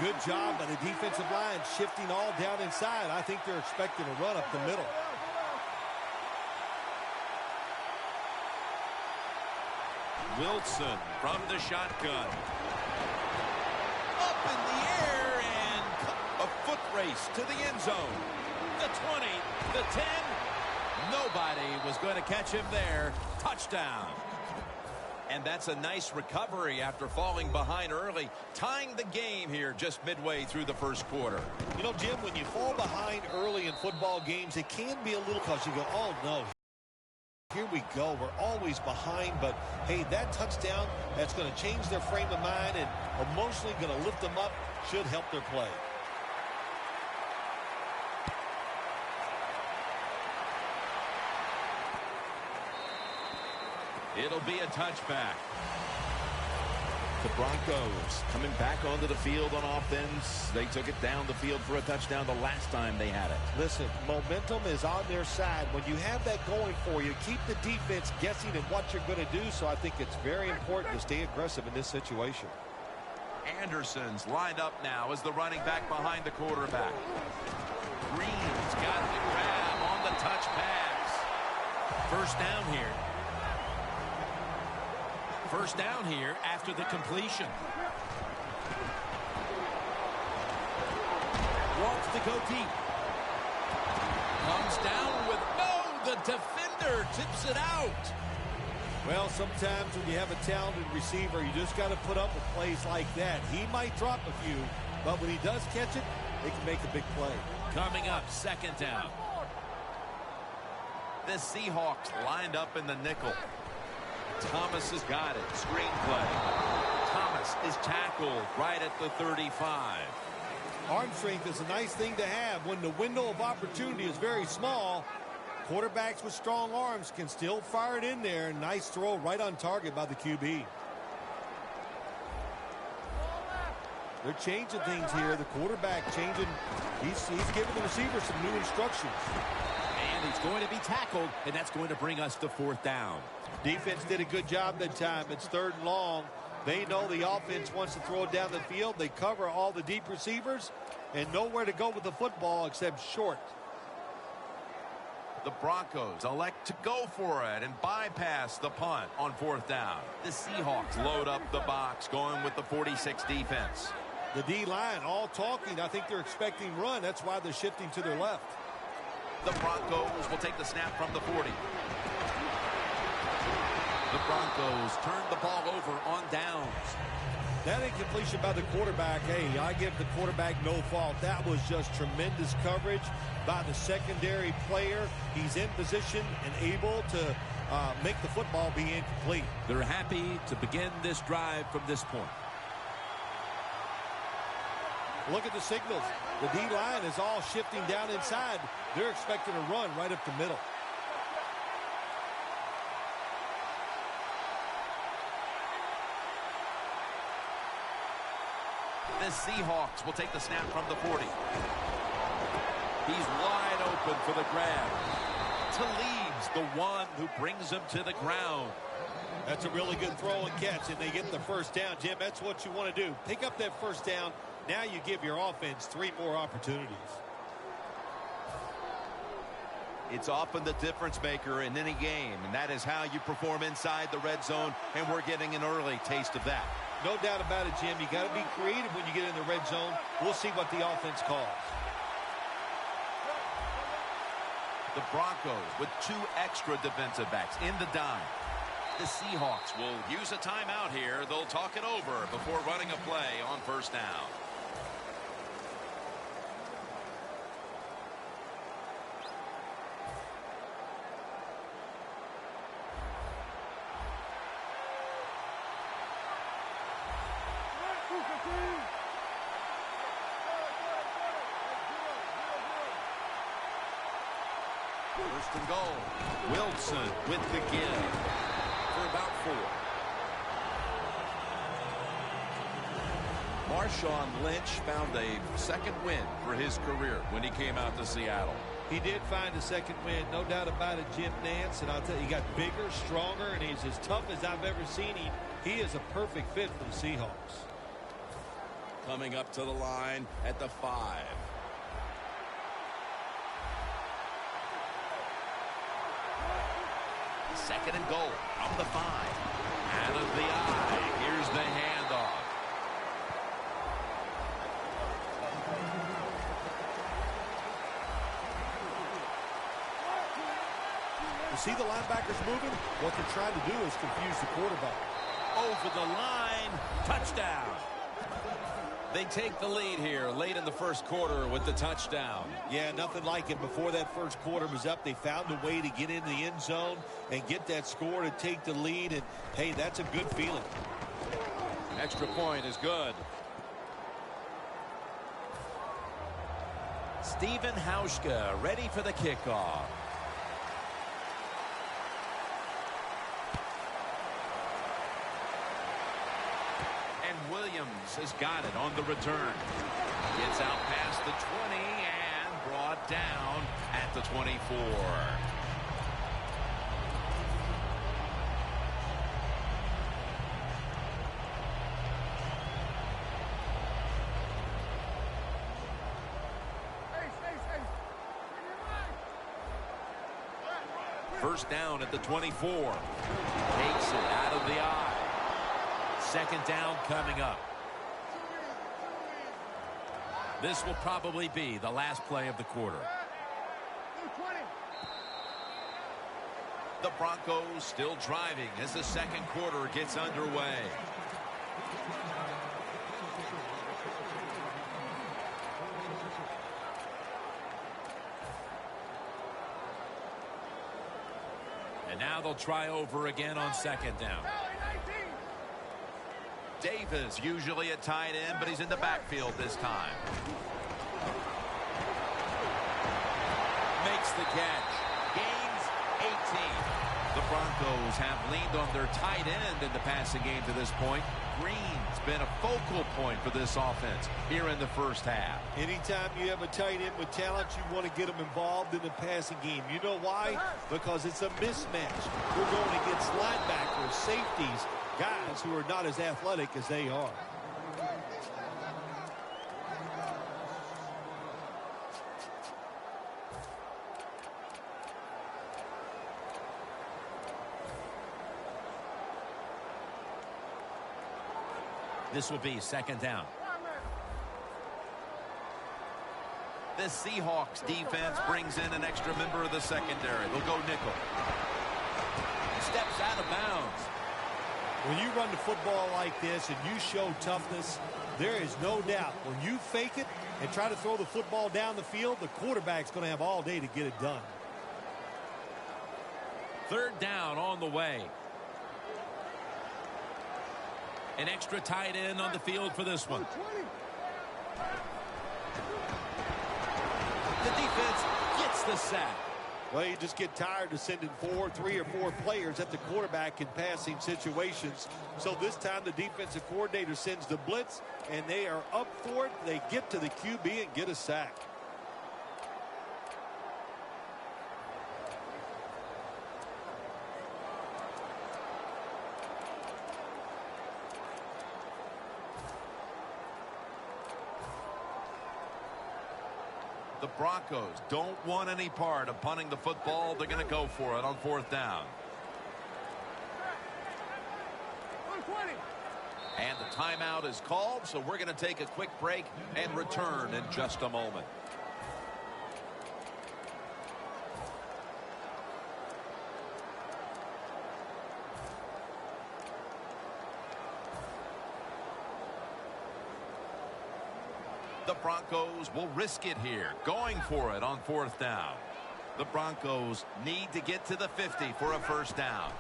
Good job by the defensive line shifting all down inside. I think they're expecting a run up the middle. Wilson from the shotgun. Up in the air and a foot race to the end zone. The 20, the 10. Nobody was going to catch him there. Touchdown. And that's a nice recovery after falling behind early, tying the game here just midway through the first quarter. You know, Jim, when you fall behind early in football games, it can be a little because you go, oh, no. Here we go. We're always behind, but, hey, that touchdown, that's going to change their frame of mind and emotionally going to lift them up, should help their play. It'll be a touchback. The Broncos coming back onto the field on offense. They took it down the field for a touchdown the last time they had it. Listen, momentum is on their side. When you have that going for you, keep the defense guessing at what you're going to do. So I think it's very important to stay aggressive in this situation. Anderson's lined up now as the running back behind the quarterback. Green's got the grab on the touch pass. First down here. First down here after the completion. Wants to go deep. Comes down with the defender tips it out. Well, sometimes when you have a talented receiver, you just got to put up with plays like that. He might drop a few, but when he does catch it, they can make a big play. Coming up, second down. The Seahawks lined up in the nickel. Thomas has got it. Screenplay. Thomas is tackled right at the 35. Arm strength is a nice thing to have when the window of opportunity is very small. Quarterbacks with strong arms can still fire it in there. Nice throw right on target by the QB. They're changing things here. The quarterback changing. He's giving the receiver some new instructions. And he's going to be tackled, and that's going to bring us to fourth down. Defense did a good job that time. It's third and long. They know the offense wants to throw it down the field. They cover all the deep receivers and nowhere to go with the football except short. The Broncos elect to go for it and bypass the punt on fourth down. The Seahawks load up the box, going with the 46 defense. The D-line all talking. I think they're expecting run. That's why they're shifting to their left. The Broncos will take the snap from the 40. The Broncos turn the ball over on downs. That incompletion by the quarterback, hey, I give the quarterback no fault. That was just tremendous coverage by the secondary player. He's in position and able to make the football be incomplete. They're happy to begin this drive from this point. Look at the signals. The D-line is all shifting down inside. They're expecting a run right up the middle. The Seahawks will take the snap from the 40. He's wide open for the grab. Talib's the one who brings him to the ground. That's a really good throw and catch, and they get the first down. Jim, that's what you want to do. Pick up that first down. Now you give your offense 3 more opportunities. It's often the difference maker in any game, and that is how you perform inside the red zone, and we're getting an early taste of that. No doubt about it, Jim. You got to be creative when you get in the red zone. We'll see what the offense calls. The Broncos with 2 extra defensive backs in the dime. The Seahawks will use a timeout here. They'll talk it over before running a play on first down. First and goal. Wilson with the give for about 4. Marshawn Lynch found a second win for his career when he came out to Seattle. He did find a second win, no doubt about it, Jim Nance. And I'll tell you, he got bigger, stronger, and he's as tough as I've ever seen him. He is a perfect fit for the Seahawks. coming up to the line at the 5. Second and goal from the 5. Out of the eye. Here's the handoff. You see the linebackers moving? What they're trying to do is confuse the quarterback. Over the line. Touchdown. They take the lead here late in the first quarter with the touchdown. Yeah, nothing like it. Before that first quarter was up, they found a way to get into the end zone and get that score to take the lead. And, hey, that's a good feeling. Extra point is good. Steven Hauschka ready for the kickoff. Williams has got it on the return. Gets out past the 20 and brought down at the 24. First down at the 24. Takes it out of the eye. Second down coming up. This will probably be the last play of the quarter. The Broncos still driving as the second quarter gets underway. And now they'll try over again on second down. Davis usually at tight end, but he's in the backfield this time. Makes the catch. Gains 18. The Broncos have leaned on their tight end in the passing game to this point. Green's been a focal point for this offense here in the first half. Anytime you have a tight end with talent, you want to get them involved in the passing game. You know why? Because it's a mismatch. We're going against linebackers, safeties, guys who are not as athletic as they are. This will be second down. The Seahawks defense brings in an extra member of the secondary. They'll go nickel. Steps out of bounds. When you run the football like this and you show toughness, there is no doubt when you fake it and try to throw the football down the field, the quarterback's going to have all day to get it done. Third down on the way. An extra tight end on the field for this one. The defense gets the sack. Well, you just get tired of sending 3 or 4 players at the quarterback in passing situations. So this time the defensive coordinator sends the blitz, and they are up for it. They get to the QB and get a sack. The Broncos don't want any part of punting the football. They're going to go for it on fourth down. And the timeout is called, so we're going to take a quick break and return in just a moment. The Broncos will risk it here, going for it on fourth down. The Broncos need to get to the 50 for a first down.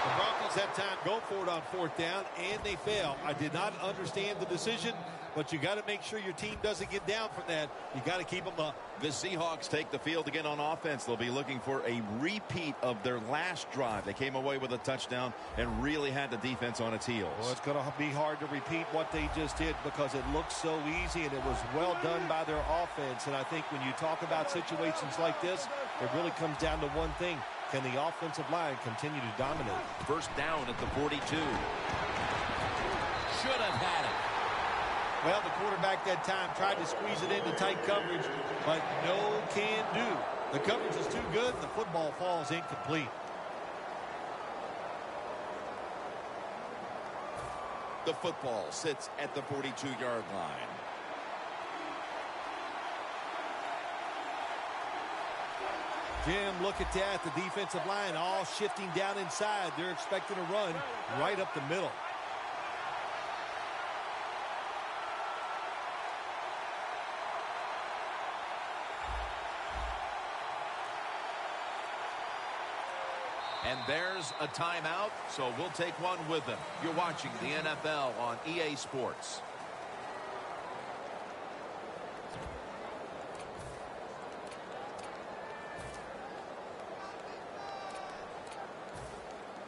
The Broncos have time to go for it on fourth down, and they fail. I did not understand the decision, but you got to make sure your team doesn't get down from that. You got to keep them up. The Seahawks take the field again on offense. They'll be looking for a repeat of their last drive. They came away with a touchdown and really had the defense on its heels. Well, it's going to be hard to repeat what they just did because it looks so easy and it was well done by their offense. And I think when you talk about situations like this, it really comes down to one thing. Can the offensive line continue to dominate? First down at the 42. Should have had it. Well, the quarterback that time tried to squeeze it into tight coverage, but no can do. The coverage is too good, and the football falls incomplete. The football sits at the 42-yard line. Jim, look at that. The defensive line all shifting down inside. They're expecting a run right up the middle. And there's a timeout, so we'll take one with them. You're watching the NFL on EA Sports.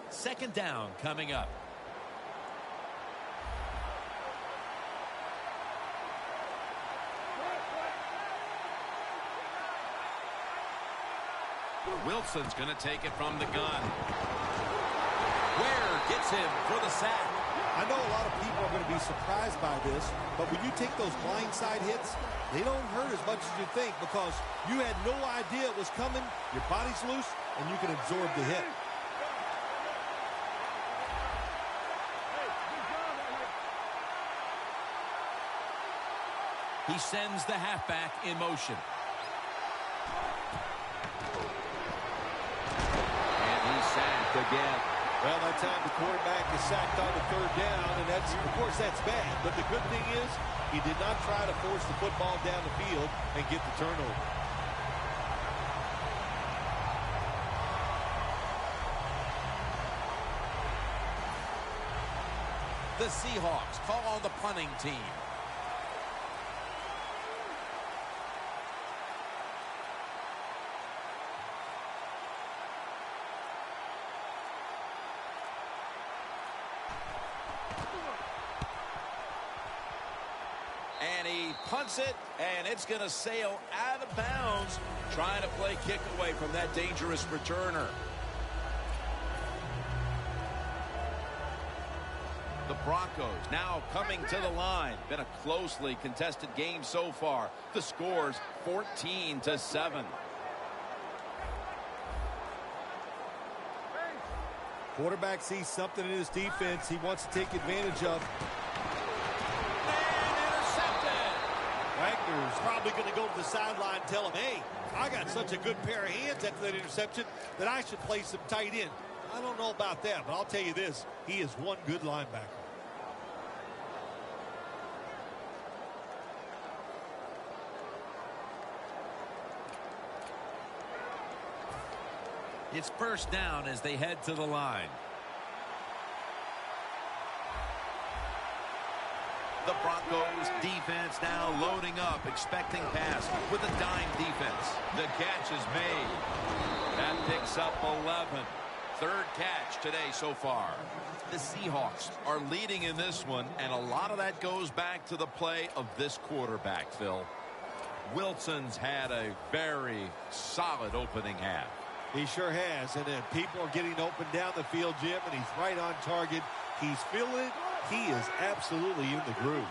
Second down coming up. Wilson's going to take it from the gun. Ware gets him for the sack. I know a lot of people are going to be surprised by this, but when you take those blindside hits, they don't hurt as much as you think because you had no idea it was coming, your body's loose, and you can absorb the hit. He sends the halfback in motion. And he's sacked again. Well, that time the quarterback is sacked on the third down, and that's, of course, that's bad. But the good thing is he did not try to force the football down the field and get the turnover. The Seahawks call on the punting team. And he punts it, and it's going to sail out of bounds, trying to play kick away from that dangerous returner. The Broncos now coming to the line. Been a closely contested game so far. The score's 14-7. Quarterback sees something in his defense he wants to take advantage of. Wagner's probably going to go to the sideline and tell him, hey, I got such a good pair of hands after that interception that I should play some tight end. I don't know about that, but I'll tell you this, he is one good linebacker. It's first down as they head to the line. The Broncos defense now loading up, expecting pass with a dime defense. The catch is made. That picks up 11. Third catch today so far. The Seahawks are leading in this one, and a lot of that goes back to the play of this quarterback, Phil. Wilson's had a very solid opening half. He sure has, and then people are getting open down the field, Jim, and he's right on target. He's feeling it. He is absolutely in the groove.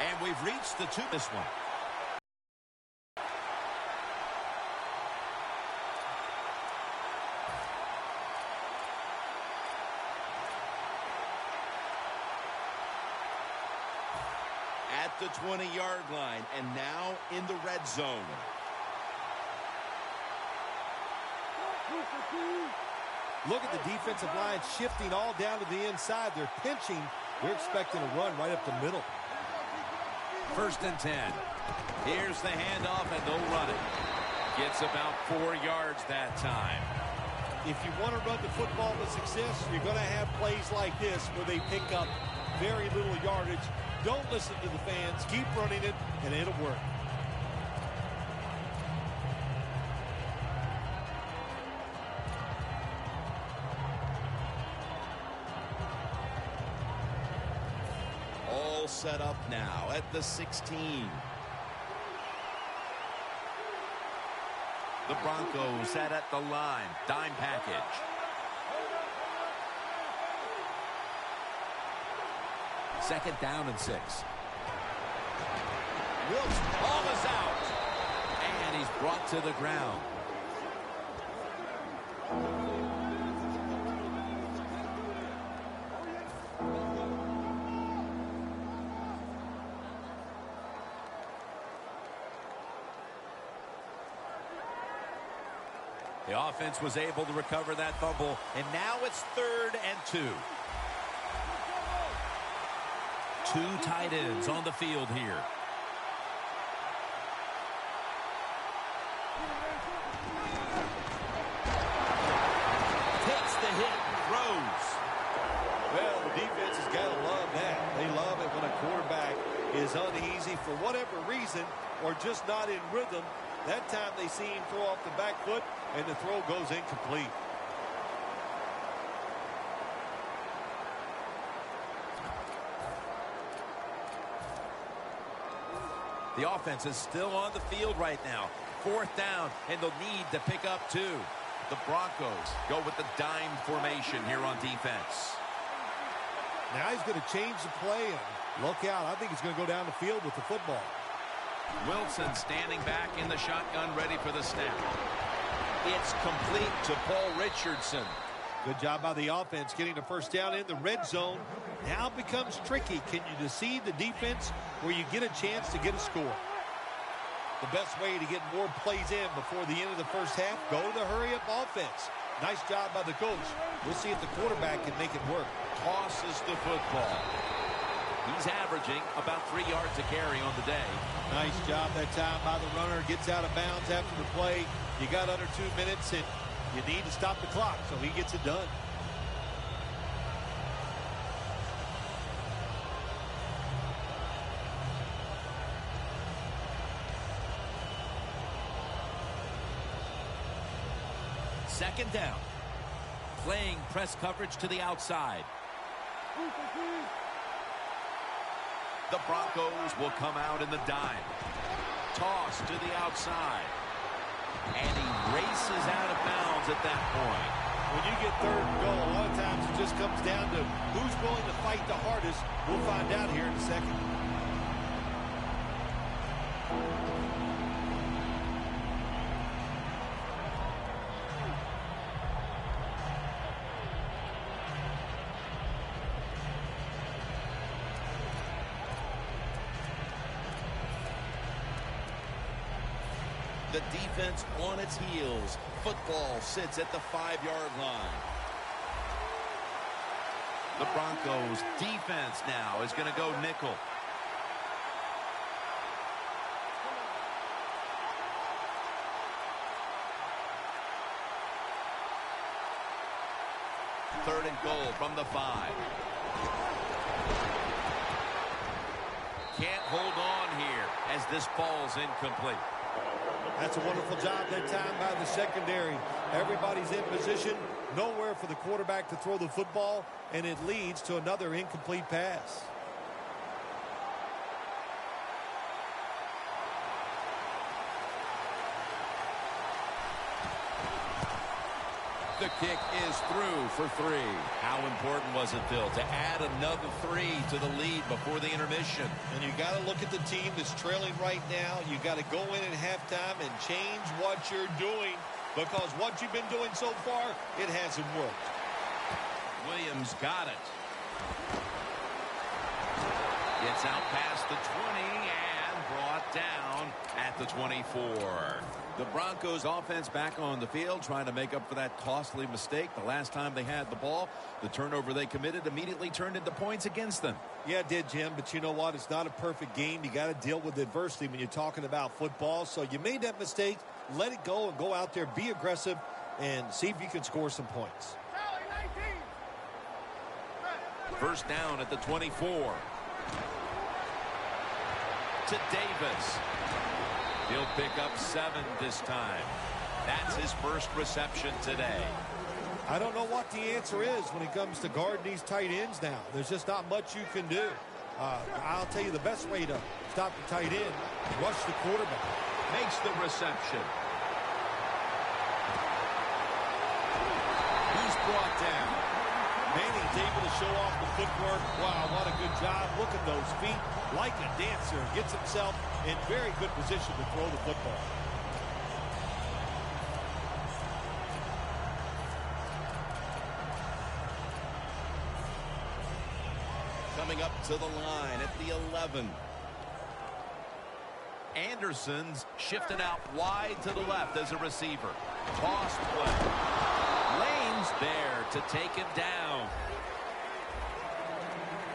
And we've reached the two this one. At the 20-yard line, and now in the red zone. Look at the defensive line shifting all down to the inside. They're pinching. They're expecting a run right up the middle. First and 10. Here's the handoff, and they'll run it. Gets about 4 yards that time. If you want to run the football with success, you're going to have plays like this where they pick up very little yardage. Don't listen to the fans. Keep running it, and it'll work. Set up now at the 16. The Broncos set at the line. Dime package. Second down and 6. Whoops, ball is out. And he's brought to the ground. The offense was able to recover that fumble, and now it's 3rd and 2. Two tight ends on the field here. Takes the hit, throws. Well, the defense has got to love that. They love it when a quarterback is uneasy for whatever reason or just not in rhythm. That time they see him throw off the back foot, and the throw goes incomplete. The offense is still on the field right now. 4th down, and they'll need to pick up 2. The Broncos go with the dime formation here on defense. Now he's going to change the play, and look out. I think he's going to go down the field with the football. Wilson standing back in the shotgun, ready for the snap. It's complete to Paul Richardson. Good job by the offense getting the first down in the red zone. Now it becomes tricky. Can you deceive the defense where you get a chance to get a score? The best way to get more plays in before the end of the first half, go to the hurry-up offense. Nice job by the coach. We'll see if the quarterback can make it work. Tosses the football. He's averaging about 3 yards a carry on the day. Nice job that time by the runner. Gets out of bounds after the play. You got under 2 minutes, and you need to stop the clock, so he gets it done. Second down. Playing press coverage to the outside. The Broncos will come out in the dime. Toss to the outside. And he races out of bounds at that point. When you get 3rd and goal, a lot of times it just comes down to who's willing to fight the hardest. We'll find out here in a second. The defense on its heels. Football sits at the 5-yard line. The Broncos defense now is going to go nickel. Third and goal from the 5. Can't hold on here as this falls incomplete. That's a wonderful job that time by the secondary. Everybody's in position. Nowhere for the quarterback to throw the football, and it leads to another incomplete pass. The kick is through for 3. How important was it, Phil, to add another 3 to the lead before the intermission? And you got to look at the team that's trailing right now. You got to go in at halftime and change what you're doing, because what you've been doing so far, it hasn't worked. Williams got it. Gets out past the 20 and brought down at the 24. The Broncos offense back on the field trying to make up for that costly mistake. The last time they had the ball, the turnover they committed immediately turned into points against them. Yeah, it did, Jim, but you know what? It's not a perfect game. You got to deal with adversity when you're talking about football. So you made that mistake, let it go, and go out there, be aggressive, and see if you can score some points. First down at the 24. To Davis. He'll pick up 7 this time. That's his first reception today. I don't know what the answer is when it comes to guarding these tight ends now. There's just not much you can do. I'll tell you the best way to stop the tight end, rush the quarterback. Makes the reception. brought down. Manning's able to show off the footwork. Wow, what a good job. Look at those feet. Like a dancer. Gets himself in very good position to throw the football. Coming up to the line at the 11. Anderson's shifting out wide to the left as a receiver. Toss play. Lane's there to take him down.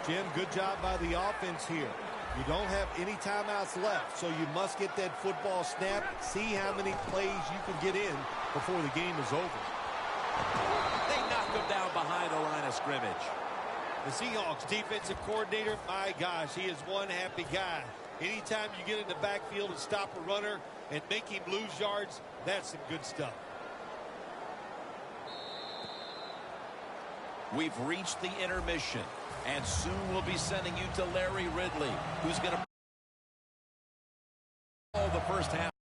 Jim, good job by the offense here. You don't have any timeouts left, so you must get that football snapped, see how many plays you can get in before the game is over. They knock him down behind the line of scrimmage. The Seahawks defensive coordinator, my gosh, he is one happy guy. Anytime you get in the backfield and stop a runner and make him lose yards, that's some good stuff. We've reached the intermission, and soon we'll be sending you to Larry Ridley, who's going to call the first half.